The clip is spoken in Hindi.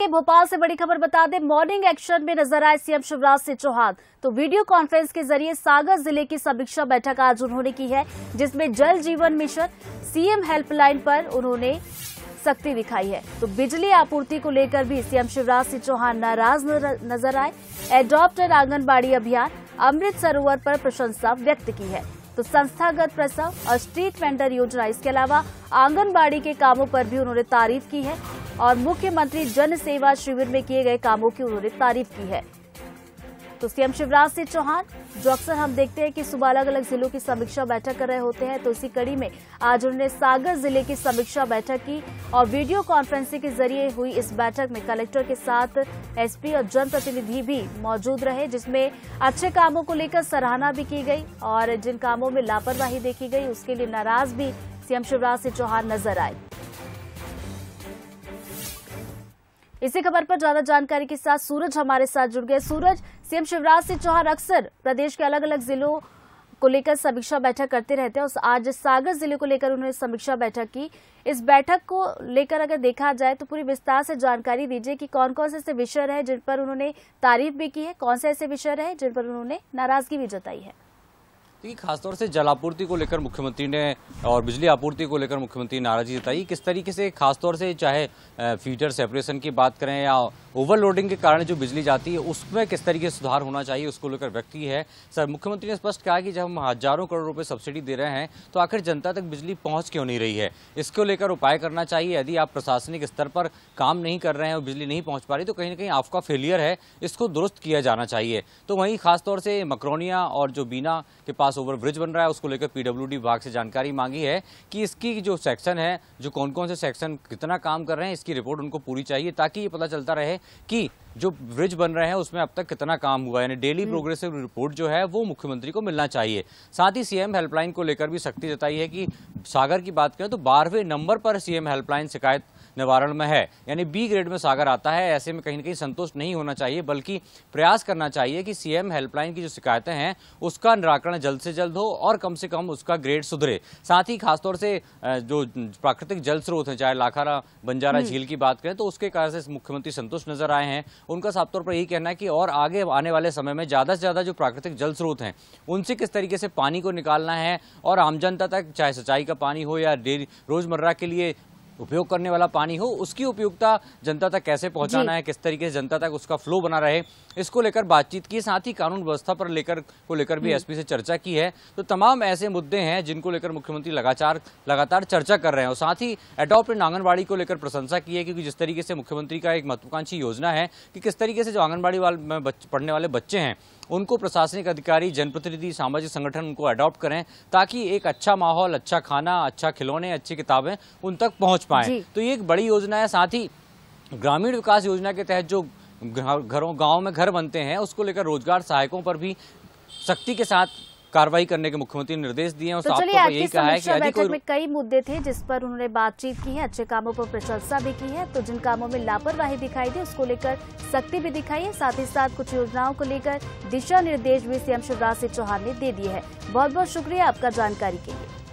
भोपाल से बड़ी खबर बता दें, मॉर्निंग एक्शन में नजर आए सीएम शिवराज सिंह चौहान। तो वीडियो कॉन्फ्रेंस के जरिए सागर जिले की समीक्षा बैठक आज उन्होंने की है, जिसमें जल जीवन मिशन सीएम हेल्पलाइन पर उन्होंने सख्ती दिखाई है। तो बिजली आपूर्ति को लेकर भी सीएम शिवराज सिंह चौहान नाराज नजर आए। एडॉप्टेड आंगनबाड़ी अभियान, अमृत सरोवर पर प्रशंसा व्यक्त की है। तो संस्थागत प्रसव और स्ट्रीट वेंडर योजना, इसके अलावा आंगनबाड़ी के कामों पर भी उन्होंने तारीफ की है और मुख्यमंत्री जन सेवा शिविर में किए गए कामों की उन्होंने तारीफ की है। तो सीएम शिवराज सिंह चौहान, जो अक्सर हम देखते हैं कि सुबह अलग अलग जिलों की समीक्षा बैठक कर रहे होते हैं, तो इसी कड़ी में आज उन्होंने सागर जिले की समीक्षा बैठक की और वीडियो कॉन्फ्रेंसिंग के जरिए हुई इस बैठक में कलेक्टर के साथ एसपी और जनप्रतिनिधि भी मौजूद रहे, जिसमें अच्छे कामों को लेकर सराहना भी की गई और जिन कामों में लापरवाही देखी गई उसके लिए नाराज भी सीएम शिवराज सिंह चौहान नजर आए। इसी खबर पर ज्यादा जानकारी के साथ सूरज हमारे साथ जुड़ गए। सूरज, सीएम शिवराज सिंह चौहान अक्सर प्रदेश के अलग अलग जिलों को लेकर समीक्षा बैठक करते रहते हैं और आज सागर जिले को लेकर उन्होंने समीक्षा बैठक की। इस बैठक को लेकर अगर देखा जाए तो पूरी विस्तार से जानकारी दीजिए कि कौन कौन से ऐसे विषय रहे जिन पर उन्होंने तारीफ भी की है, कौन से ऐसे विषय रहे जिन पर उन्होंने नाराजगी भी जताई है। देखिए, खासतौर से जल आपूर्ति को लेकर मुख्यमंत्री ने और बिजली आपूर्ति को लेकर मुख्यमंत्री ने नाराजगी जताई। किस तरीके से खासतौर से चाहे फीडर सेपरेशन की बात करें या ओवरलोडिंग के कारण जो बिजली जाती है उसमें किस तरीके से सुधार होना चाहिए, उसको लेकर व्यक्त की है। सर, मुख्यमंत्री ने स्पष्ट कहा कि जब हम हजारों करोड़ रुपए सब्सिडी दे रहे हैं तो आखिर जनता तक बिजली पहुंच क्यों नहीं रही है, इसको लेकर उपाय करना चाहिए। यदि आप प्रशासनिक स्तर पर काम नहीं कर रहे हैं और बिजली नहीं पहुंच पा रही तो कहीं ना कहीं आपका फेलियर है, इसको दुरुस्त किया जाना चाहिए। तो वहीं खासतौर से मकरोनिया और जो बीना के पास ओवरब्रिज बन रहा है उसको लेकर पीडब्ल्यूडी विभाग से जानकारी मांगी है कि इसकी जो सेक्शन है, जो कौन कौन से सेक्शन कितना काम कर रहे हैं, इसकी रिपोर्ट उनको पूरी चाहिए ताकि ये पता चलता रहे कि जो ब्रिज बन रहे हैं उसमें अब तक कितना काम हुआ है। यानी डेली प्रोग्रेसिव रिपोर्ट जो है वो मुख्यमंत्री को मिलना चाहिए। साथ ही सीएम हेल्पलाइन को लेकर भी सख्ती जताई है कि सागर की बात करें तो 12वें नंबर पर सीएम हेल्पलाइन शिकायत निवारण में है, यानी बी ग्रेड में सागर आता है। ऐसे में कहीं ना कहीं संतोष नहीं होना चाहिए, बल्कि प्रयास करना चाहिए कि सीएम हेल्पलाइन की जो शिकायतें हैं उसका निराकरण जल्द से जल्द हो और कम से कम उसका ग्रेड सुधरे। साथ ही खासतौर से जो प्राकृतिक जल स्रोत हैं, चाहे लाखारा बंजारा झील की बात करें तो उसके कारण से मुख्यमंत्री संतुष्ट नजर आए हैं। उनका साफ तौर पर यही कहना है कि और आगे आने वाले समय में ज्यादा से ज्यादा जो प्राकृतिक जल स्रोत हैं उनसे किस तरीके से पानी को निकालना है और आम जनता तक, चाहे सिंचाई का पानी हो या डेली रोजमर्रा के लिए उपयोग करने वाला पानी हो, उसकी उपयोगिता जनता तक कैसे पहुंचाना है, किस तरीके से जनता तक उसका फ्लो बना रहे, इसको लेकर बातचीत की। साथ ही कानून व्यवस्था पर लेकर भी एसपी से चर्चा की है। तो तमाम ऐसे मुद्दे हैं जिनको लेकर मुख्यमंत्री लगातार चर्चा कर रहे हैं और साथ ही एडॉप्टेड आंगनबाड़ी को लेकर प्रशंसा की है, क्योंकि जिस तरीके से मुख्यमंत्री का एक महत्वाकांक्षी योजना है कि किस तरीके से जो आंगनबाड़ी में पढ़ने वाले बच्चे हैं उनको प्रशासनिक अधिकारी, जनप्रतिनिधि, सामाजिक संगठन उनको अडॉप्ट करें ताकि एक अच्छा माहौल, अच्छा खाना, अच्छा खिलौने, अच्छी किताबें उन तक पहुंच पाएं। तो ये एक बड़ी योजना है। साथ ही ग्रामीण विकास योजना के तहत जो गांव में घर बनते हैं उसको लेकर रोजगार सहायकों पर भी सख्ती के साथ कार्रवाई करने के मुख्यमंत्री ने निर्देश दिए हैं। तो चलिए, आज की समीक्षा बैठक में कई मुद्दे थे जिस पर उन्होंने बातचीत की है, अच्छे कामों पर प्रशंसा भी की है। तो जिन कामों में लापरवाही दिखाई दी उसको लेकर सख्ती भी दिखाई है। साथ ही साथ कुछ योजनाओं को लेकर दिशा निर्देश भी सीएम शिवराज सिंह चौहान ने दे दिए हैं। बहुत बहुत शुक्रिया आपका जानकारी के लिए।